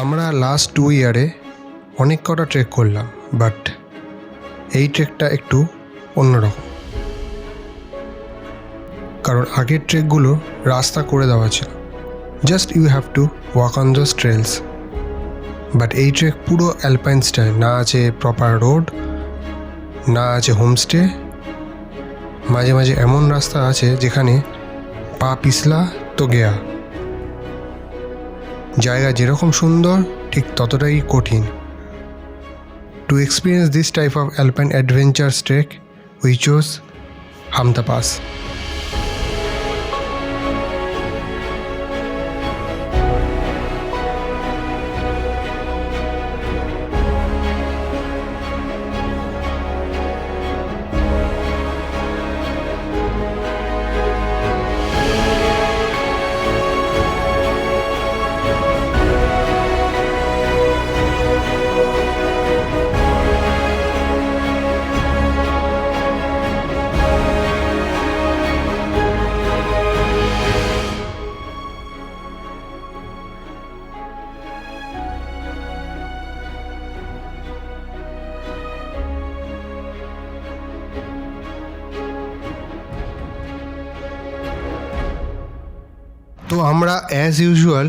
আমরা লাস্ট 2 ইয়ারে অনেক কটা ট্রেক করলাম, বাট এই ট্রেকটা একটু অন্যরকম। কারণ আগের ট্রেকগুলো রাস্তা করে দেওয়া ছিল, just you have to walk on those trails. But এই ট্রেক পুরো অ্যালপাইন স্টাইল, না আছে প্রপার রোড, না আছে হোমস্টে। মাঝে মাঝে এমন রাস্তা আছে যেখানে পা পিছলা তো গেয়া। জায়গা যেরকম সুন্দর ঠিক ততটাই কঠিন। To experience this type of alpine adventures trek we chose Hampta pass. তো আমরা অ্যাজ ইউজুয়াল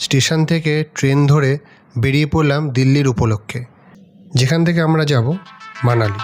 স্টেশন থেকে ট্রেন ধরে বেরিয়ে পড়লাম দিল্লির উপলক্ষে, যেখান থেকে আমরা যাব মানালি।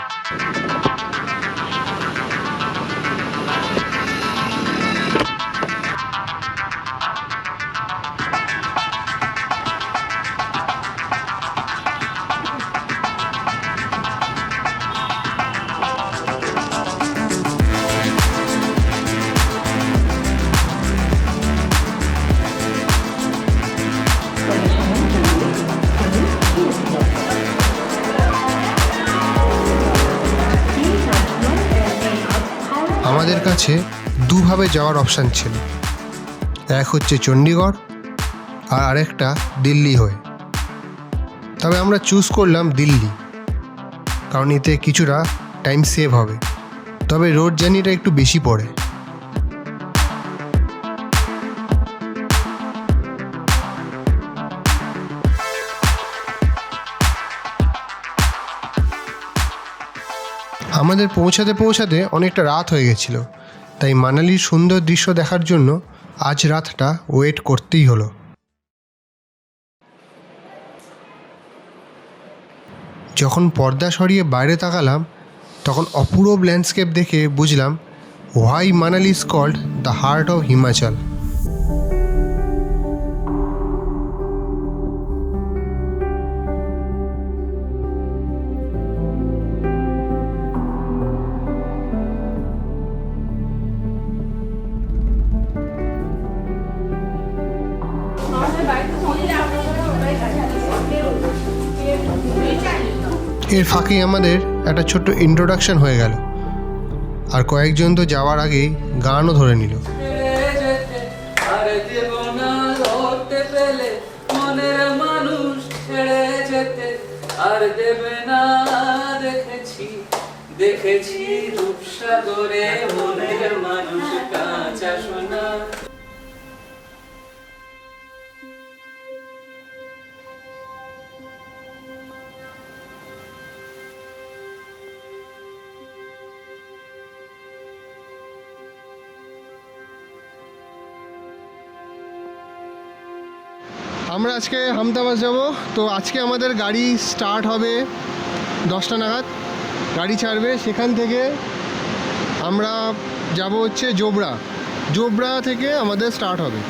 আমাদের কাছে দুভাবে যাওয়ার অপশান ছিল, এক হচ্ছে চণ্ডীগড় আর আরেকটা দিল্লি হয়ে। তবে আমরা চুজ করলাম দিল্লি, কারণ এতে কিছুটা টাইম সেভ হবে, তবে রোড জার্নিটা একটু বেশি পড়ে। আমাদের পৌঁছাতে অনেকটা রাত হয়ে গেছিল, তাই মানালির সুন্দর দৃশ্য দেখার জন্য আজ রাতটা ওয়েট করতেই হলো। যখন পর্দা সরিয়ে বাইরে তাকালাম, তখন অপূরব ল্যান্ডস্কেপ দেখে বুঝলাম why Manali is called the heart of Himachal. এর ফাঁকেই আমাদের একটা ছোট্ট ইন্ট্রোডাকশন হয়ে গেল, আর কয়েকজন তো যাওয়ার আগেই গানও ধরে নিল। দেখেছি রূপসাগরে মনের মানুষ কাঁচা সোনা। আমরা আজকে হামতাবাস যাব, তো আজকে আমাদের গাড়ি স্টার্ট হবে 10টা নাগাদ, গাড়ি ছাড়বে। সেখান থেকে আমরা যাব হচ্ছে জোবরা থেকে আমাদের স্টার্ট হবে।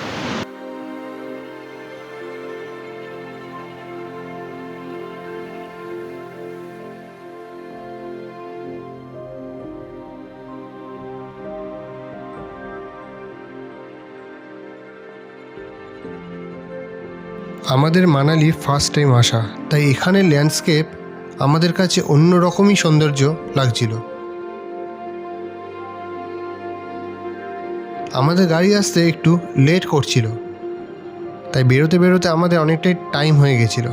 আমাদের মানালি ফার্স্ট টাইম আসা, তাই এখানের ল্যান্ডস্কেপ আমাদের কাছে অন্য রকমই সৌন্দর্য লাগছিল। আমাদের গাড়ি আসতে একটু লেট করছিল, তাই বেরোতে আমাদের অনেকটাই টাইম হয়ে গেছিল।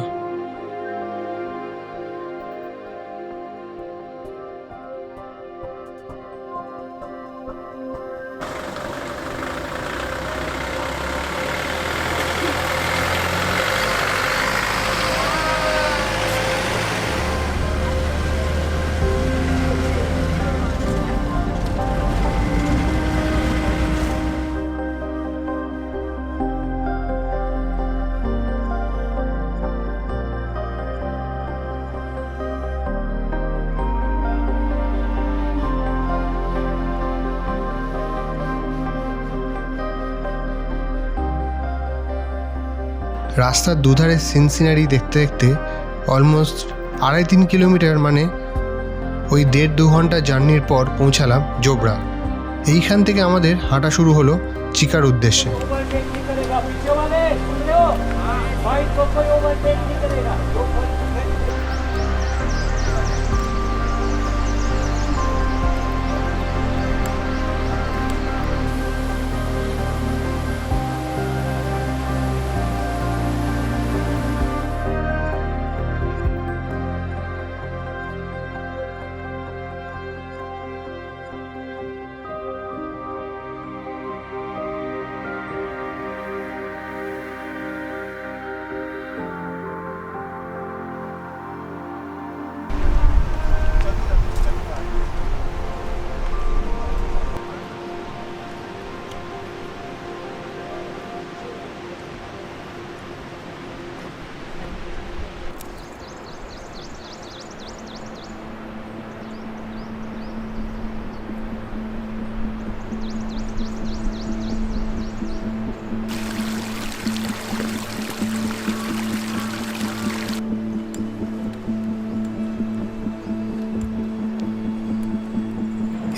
রাস্তার দুধারে সিনসিনারি দেখতে দেখতে অলমোস্ট 2.5-3 কিলোমিটার মানে ওই 1.5-2 ঘন্টা জার্নির পর পৌঁছালাম জোবরা। এইখান থেকে আমাদের হাঁটা শুরু হলো চিকার উদ্দেশ্যে।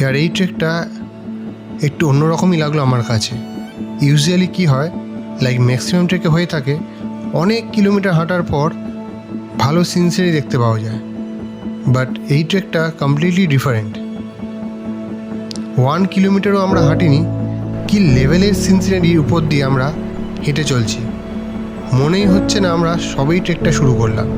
আর এই ট্রেকটা একটু অন্যরকমই লাগলো আমার কাছে। ইউজুয়ালি কি হয়, লাইক ম্যাক্সিমাম ট্রেকে হয়ে থাকে অনেক কিলোমিটার হাঁটার পর ভালো সিনসিনারি দেখতে পাওয়া যায়, বাট এই ট্রেকটা কমপ্লিটলি ডিফারেন্ট। 1 কিলোমিটারও আমরা হাঁটিনি, কি লেভেলের সিনসিনারির উপর দিয়ে আমরা হেঁটে চলছি, মনেই হচ্ছে না আমরা সবেই ট্রেকটা শুরু করলাম।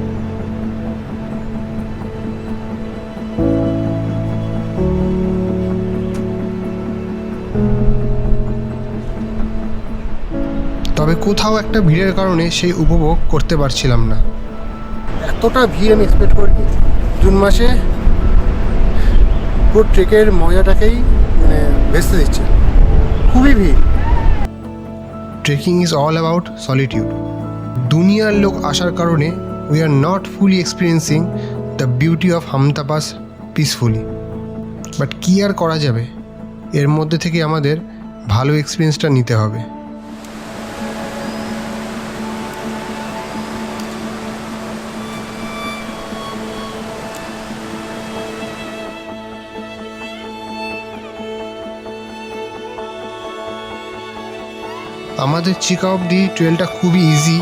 তবে কোথাও একটা ভিড়ের কারণে সেই উপভোগ করতে পারছিলাম না। এতটা ভিড় আমি এক্সপেক্ট করিনি। জুন মাসে পুরো ট্রেকের মজাটাকেই মানে ভেস্তে দিচ্ছে, খুবই ভিড়। Trekking is all about solitude. দুনিয়ার লোক আসার কারণে we are not fully experiencing the beauty of Hampta pass peacefully. But কী আর করা যাবে, এর মধ্যে থেকে আমাদের ভালো এক্সপিরিয়েন্সটা নিতে হবে। আমাদের চিকা অবধি ট্রেলটা খুবই ইজি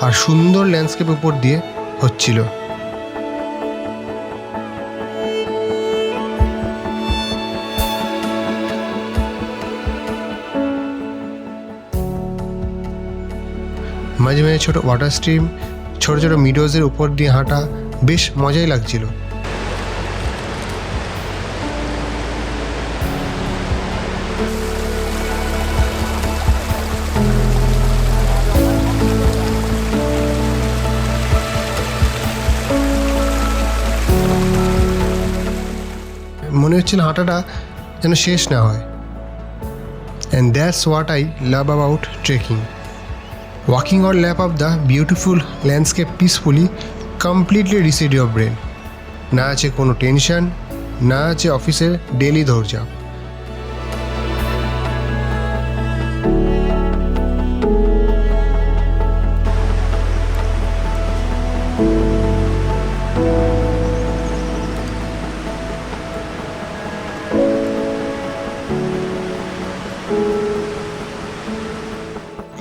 আর সুন্দর ল্যান্ডস্কেপের উপর দিয়ে হচ্ছিল। মাঝে মাঝে ছোটো ওয়াটার স্ট্রিম, ছোটো ছোটো মিডোজের উপর দিয়ে হাঁটা বেশ মজাই লাগছিল। মনে হচ্ছিল হাঁটাটা যেন শেষ না হয়। And that's what I love about trekking. Walking or lap of the beautiful landscape peacefully completely reset your brain. না আছে কোনো টেনশন, না আছে অফিসের ডেলি দৌড়ঝাঁপ।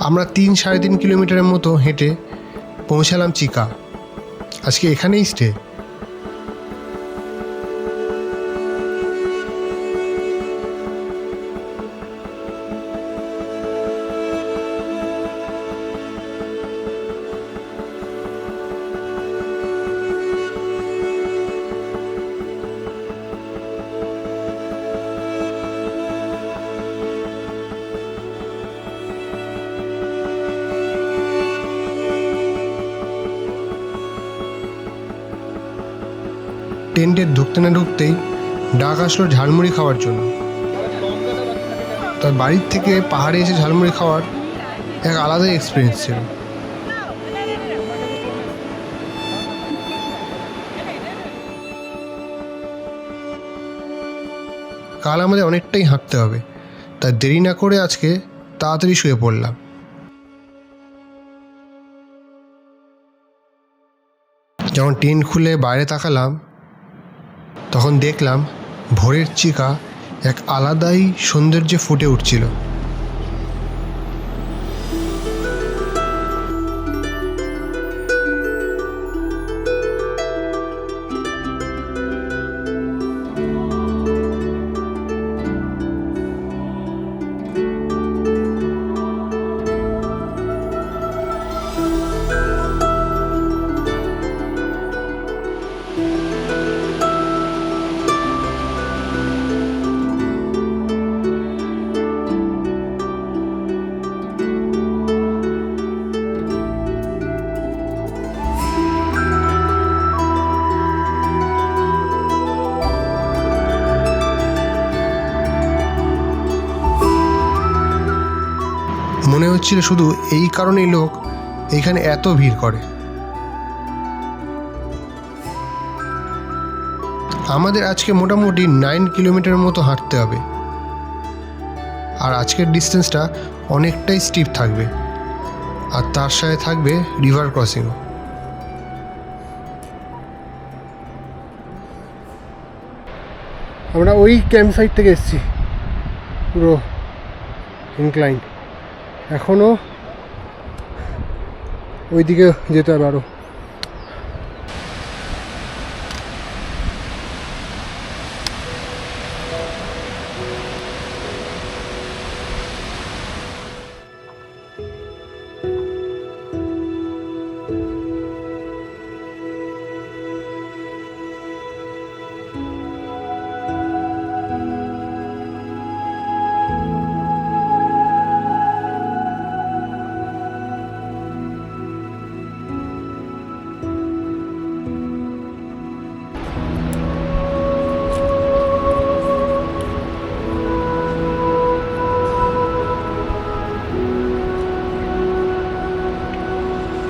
আমরা 3-3.5 কিলোমিটারের মতো হেঁটে পৌঁছালাম চিকা। আজকে এখানেই স্টে। টেন্টে ঢুকতে না ঢুকতেই ডাক আসলো ঝালমুড়ি খাওয়ার জন্য। তার বাড়ির থেকে পাহাড়ে এসে ঝালমুড়ি খাওয়ার এক আলাদাই এক্সপিরিয়েন্স ছিল। কাল আমাদের অনেকটাই হাঁটতে হবে, তাই দেরি না করে আজকে তাড়াতাড়ি শুয়ে পড়লাম। যখন টেন্ট খুলে বাইরে তাকালাম তখন দেখলাম ভোরের চিকা এক আলাদাই সৌন্দর্যে ফুটে উঠছিল। মনে হচ্ছিল শুধু এই কারণেই লোক এইখানে এত ভিড় করে। আমাদের আজকে মোটামুটি 9 কিলোমিটার মতো হাঁটতে হবে, আর আজকের ডিস্টেন্সটা অনেকটাই স্টিপ থাকবে, আর তার সাথে থাকবে রিভার ক্রসিংও। আমরা ওই ক্যাম্প সাইট থেকে এসেছি, পুরো ইনক্লাইন। এখনও ওইদিকে যেতে হবে আরও।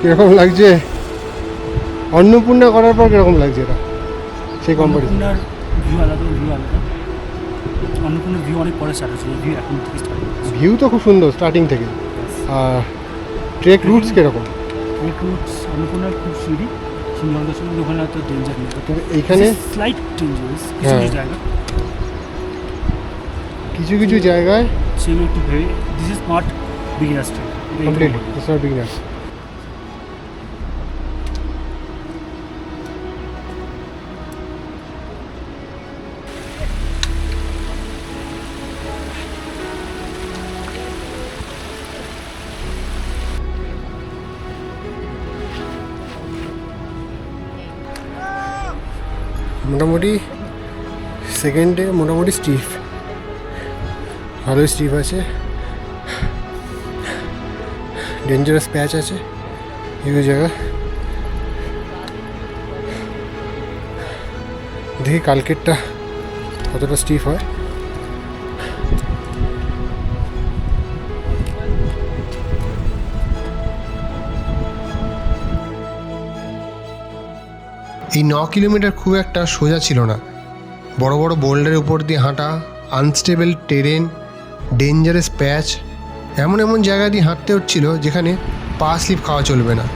কিরকম লাগছে অন্নপূর্ণা করার পর? কিরকম লাগছে এটা সেই কম্পারিজন? অন্নপূর্ণার ভিউ আলাদা, অন্নপূর্ণার ভিউ অনেক পরে স্টার্ট হচ্ছে, ভিউ এখন থেকে স্টার্ট হচ্ছে। ভিউ তো খুব সুন্দর স্টার্টিং থেকে। আর ট্রেক রুটস কিরকম? ট্রেক রুটস অন্নপূর্ণার খুব সিঁড়ি দর্শন, ওখানে এত ডেঞ্জার নেই। এইখানে স্লাইট ডেঞ্জারাস জায়গা, কিছু কিছু জায়গায় সেগুলো একটু ভেবে। This is not beginners trek, completely it's not beginners. মোটামুটি সেকেন্ডে মোটামুটি স্টিফ, ভালোই স্টিফ আছে, ডেঞ্জারাস প্যাচ আছে এগুলো জায়গা। দেখি কালকেরটা কতটা স্টিফ হয়। এই 9 কিলোমিটার খুব একটা সোজা ছিল না। বড় বড় বোল্ডারের উপর দিয়ে হাঁটা, আনস্টেবল টেরেন, ডেঞ্জারাস প্যাচ, এমন এমন জায়গা দিয়ে হাঁটতে হচ্ছিল যেখানে পা স্লিপ খাওয়া চলবে না।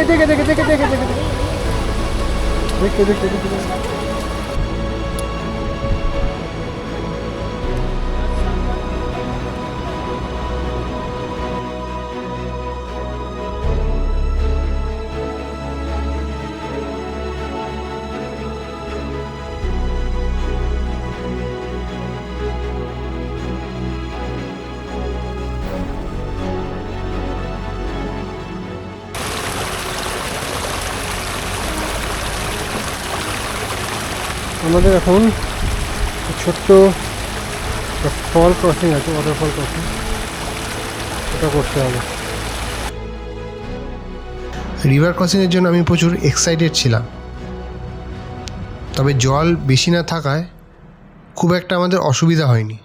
দেখে দেখে দেখে দেখে দেখে দেখতে দেখতে দেখতে আমাদের এখন ছোট্ট ফল ক্রসিং আছে, ওয়াটারফল ক্রসিং, ওটা করতে হবে। রিভার ক্রসিংয়ের জন্য আমি প্রচুর এক্সাইটেড ছিলাম, তবে জল বেশি না থাকায় খুব একটা আমাদের অসুবিধা হয়নি।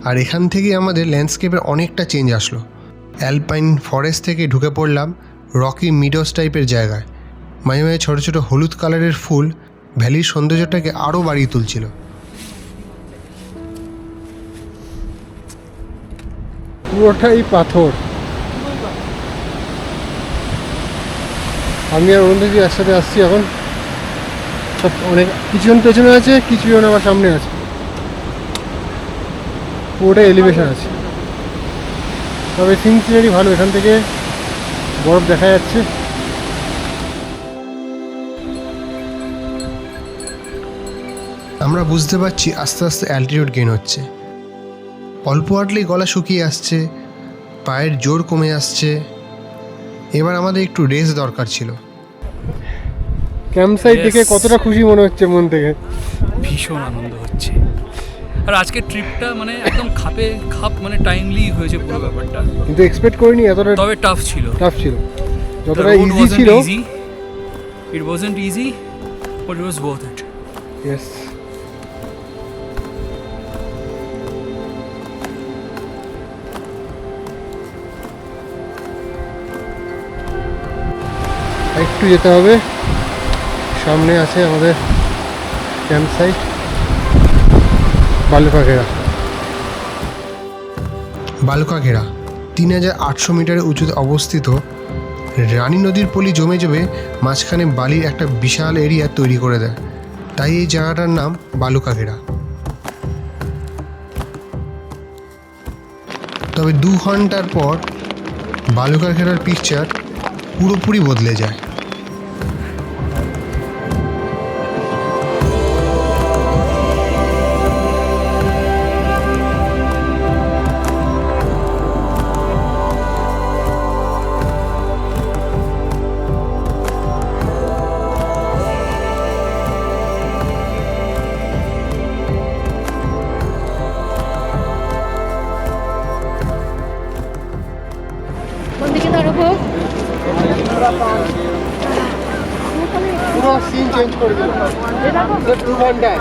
আর এখান থেকেই আমাদের ল্যান্ডস্কেপের অনেকটা চেঞ্জ আসলো। অ্যালপাইন ফরেস্ট থেকে ঢুকে পড়লাম রকি মিডোস টাইপের জায়গায়। মাঝে মাঝে ছোটো ছোটো হলুদ কালারের ফুল ভ্যালির সৌন্দর্যটাকে আরও বাড়িয়ে তুলছিল। পুরোটাই পাথর। আমি আর অরুণদেবী একসাথে আসছি এখন। সব অনেক কিছুজন পেছনে আছে, কিছুজন আমার সামনে আছে। পুরোটাই এলিভেশন আছে, তবে সিনারি ভালো। এখান থেকে বরফ দেখা যাচ্ছে। আমরা বুঝতে পারছি আস্তে আস্তে অ্যালটিটিউড গেইন হচ্ছে। অল্প হাঁটলেই গলা শুকিয়ে আসছে, পায়ের জোর কমে আসছে। এবার আমাদের একটু রেস্ট দরকার ছিল। ক্যাম্প সাইট দেখে কতটা খুশি মনে হচ্ছে মন থেকে। ভীষণ আনন্দ হচ্ছে। আর আজকের ট্রিপটা মানে একদম খাপ মানে টাইমলি হয়েছে পুরো ব্যাপারটা। কিন্তু এক্সপেক্ট করিনি এতটা তবে টাফ ছিল। যতটা ইজি ছিল। It wasn't easy, but it was worth it. Yes. একটু যেতে হবে, সামনে আছে আমাদের ক্যাম্প সাইট বালুকাঘেরা। 3800 মিটারের উঁচুতে অবস্থিত রানী নদীর পলি জমে জমে মাঝখানে বালির একটা বিশাল এরিয়া তৈরি করে দেয়, তাই এই জায়গাটার নাম বালুকাঘেরা। তবে 2 ঘন্টার পর বালুকাঘেরার পিকচার পুরোপুরি বদলে যায়। পুরো সিন চেঞ্জ করে দিল 2 ঘন্টায়।